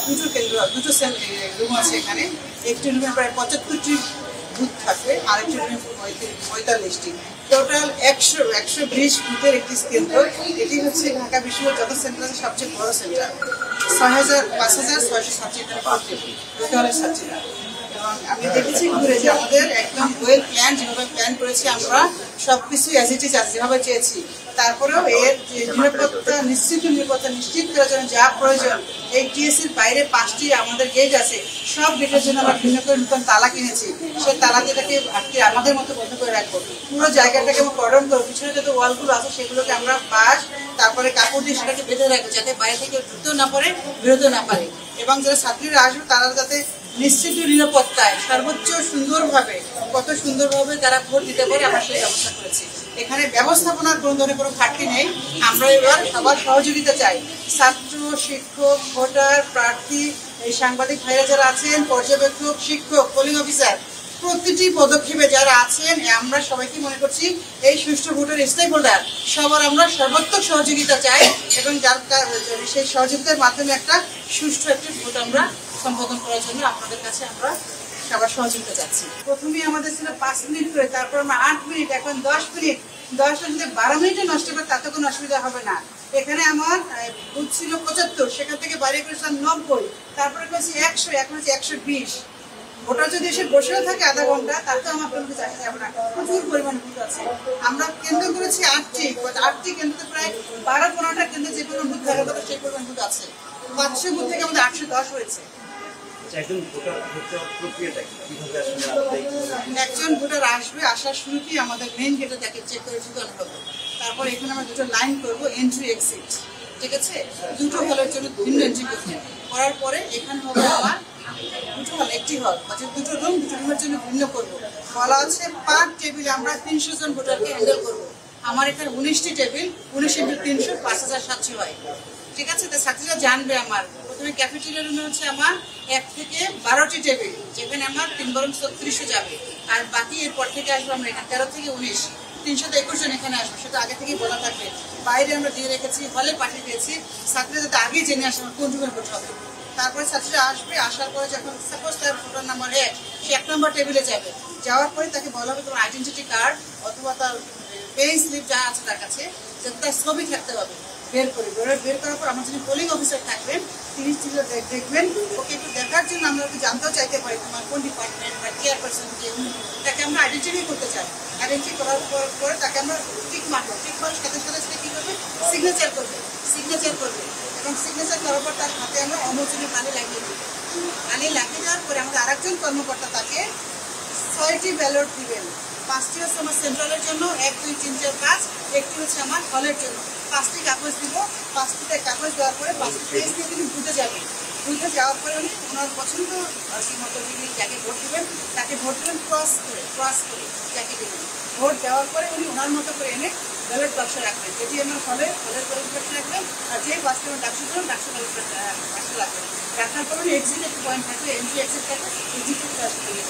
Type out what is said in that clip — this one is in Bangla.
দুটো কেন্দ্র, দুটো রুম আছে এখানে। একটি রুমে প্রায় 75টি বুথ থাকবে, আরেকটি রুমে 45টি, টোটাল 120 বুথের একটি কেন্দ্র। এটি হচ্ছে ঢাকা বিশ্ববিদ্যালয় যত সেন্টার আছে সবচেয়ে বড় সেন্টার। 5,600 ছাত্রী এখানে পড়বে, বিদ্যালয়ের ছাত্রীরা। এবং আমি দেখেছি ঘুরে যে আমাদের একদম ওয়েল প্ল্যান, যেভাবে প্ল্যান করেছি আমরা সবকিছু অ্যাজ ইট ইজ আছে যেভাবে চেয়েছি। তারপরেও এর যে নিরাপত্তা নিশ্চিত করার জন্য যা প্রয়োজন, এই টিএসসির বাইরে 5টি আমাদের গেট আছে, সব গেটের জন্য আমরা ভিন্ন করে নতুন তালা কিনেছি। সেই তালা দিয়েটাকে আমাদের মতো বন্ধ করে রাখবো, পুরো জায়গাটাকে আমরা কর্ডন করবো। পিছনে যত ওয়ালগুলো আছে সেগুলোকে আমরা বাঁশ তারপরে কাপড় দিয়ে সেটাকে বেঁধে রাখবো, যাতে বাইরে থেকে ঢুকতেও না পারে, বেরোতেও না পারে। এবং যারা ছাত্রীরা আসবে তারা যাতে নিশ্চিত নিরাপত্তায় সর্বোচ্চ সুন্দরভাবে, কত সুন্দরভাবে তারা ভোট দিতে পারে, আমরা সেই ব্যবস্থা করেছি। এখানে ব্যবস্থাপনার কোনো ধরনের কোনো ঘাটতি নেই। আমরা এবার সবার সহযোগিতা চাই, ছাত্র, শিক্ষক, ভোটার, প্রার্থী, এই সাংবাদিক ভাইরা যারা আছেন, পর্যবেক্ষক, শিক্ষক, পোলিং অফিসার, প্রতিটি পদক্ষেপে যারা আছেন, আমরা সবাইকে মনে করছি এই সুষ্ঠু ভোটের স্টেক হোল্ডার, সবার আমরা সর্বাত্মক সহযোগিতা চাই। এবং যার সেই সহযোগিতার মাধ্যমে একটা সুষ্ঠু একটি ভোট আমরা সম্বোধন করার জন্য আপনাদের কাছে আমরা সবার সহযোগিতা চাচ্ছি। প্রথমে আমাদের ছিল 5 মিনিট করে, তারপর আমরা 8 মিনিট, এখন 10 মিনিট। 10টা যদি 12 মিনিটে নষ্ট করে তাতে কোনো অসুবিধা হবে না। এখানে আমার বুথ ছিল 75, সেখান থেকে বাইরে করেছিলাম 90, তারপরে করেছি 100, এখন হচ্ছে 120। ভোটার যদি এসে বসেও থাকে আধা ঘন্টা, তাতে আমার কোনো কিছু আসা যাবে না, প্রচুর পরিমাণে বুথ আছে। আমরা কেন্দ্র করেছি 8টি কেন্দ্রতে প্রায় 12-15টা কেন্দ্রে যে পরিমাণ বুথ থাকার কথা সেই পরিমাণ বুথ আছে। 500 বুথ থেকে আমাদের 810 হয়েছে। একজন ভোটার আসবে, আসার শুরুতেই আমাদের মেইন গেটে তাকে চেক করে ঢুকানো হবে। তারপর এখানে আমরা দুটো লাইন করবো, এন্ট্রি এক্সিট, ঠিক আছে? দুটো হলের জন্য ভিন্ন এন্ট্রি করতে করার পরে এখানে হবে আমার দুটো হল, একটি হল, দুটো রুম, দুটো রুমের জন্য ভিন্ন করবো। বলা আছে পার টেবিলে আমরা 300 জন ভোটারকে হ্যান্ডেল করবো। আমার এখানে 19টি টেবিল, 19 × 300 5,700 হয়, ঠিক আছে? তো ছাত্রীরা জানবে আমার প্রথমে ক্যাফেটেরিয়া রুমে হচ্ছে আমার 1 থেকে 12টি টেবিল, যেখানে আমার 3×3600 যাবে। আর বাকি এরপর থেকে আসবো আমরা এখানে 13 থেকে 19, 321 জন এখানে আসবে, সেটা আগে থেকেই বলা থাকবে। বাইরে আমরা দিয়ে রেখেছি, হলে পাঠিয়ে দিয়েছি, ছাত্রীরা যাতে আগেই জেনে আসে কোন রুমে ভোট হবে। তারপরে ছাত্রীরা আসবে, আসার পরে যখন সাপোজ তার ভোটার নাম্বার 1, সে 1 নম্বর টেবিলে যাবে। যাওয়ার পরে তাকে বলা হবে তোমার আইডেন্টিটি কার্ড অথবা তার পেইং স্লিপ যা আছে তার কাছে, যাতে তার ছবি থাকতে হবে, বের করার পর আমার যিনি পোলিং অফিসার থাকবেন তিনি দেখবেন। ওকে একটু দেখার জন্য আমরা ওকে জানতেও চাইতে পারি তোমার কোন ডিপার্টমেন্ট বা চেয়ারপারসন কে, তাকে আমরা আইডেন্টিফাই করতে চাই। আইডেন্টিফাই করার পরে তাকে আমরা টিক মারবো, টিক মারার সাথে সাথে সে কী করবে, সিগনেচার করবে। এবং সিগনেচার করার পর তার হাতে আমরা অমোচনী পানি লাগিয়ে দেবো। পানি লাগিয়ে দেওয়ার পরে আমাদের আরেকজন কর্মকর্তা তাকে 6টি ব্যালট দিবেন। 5টি হচ্ছে আমার সেন্ট্রালের জন্য, 1, 2, 3, 4, 5, একটি হচ্ছে আমার হলের জন্য। 5টি কাগজ দিব। 5টিতে কাগজ দেওয়ার পরে 5টি পেজ দিয়ে তিনি বুঝে যাবেন। বুঝে যাওয়ার পরে উনি ওনার পছন্দ মতো যিনি যাকে ভোট দেবেন তাকে ভোট দেবেন, ক্রস করে যাকে দেবেন। ভোট দেওয়ার পরে উনি ওনার মতো করে এনে ব্যালট বাক্সে রাখবেন, যেটি আমার হলের ব্যালট বাক্সে রাখবেন। আর যে বাক্সে আমার ডাকসু করবেন ডাকসু বাক্সে রাখবেন। রাখার পরে উনি এক্সিট একটি পয়েন্ট থাকবে, এন্ট্রি এক্সিট থাকবে, এক্সিট ক্রস করে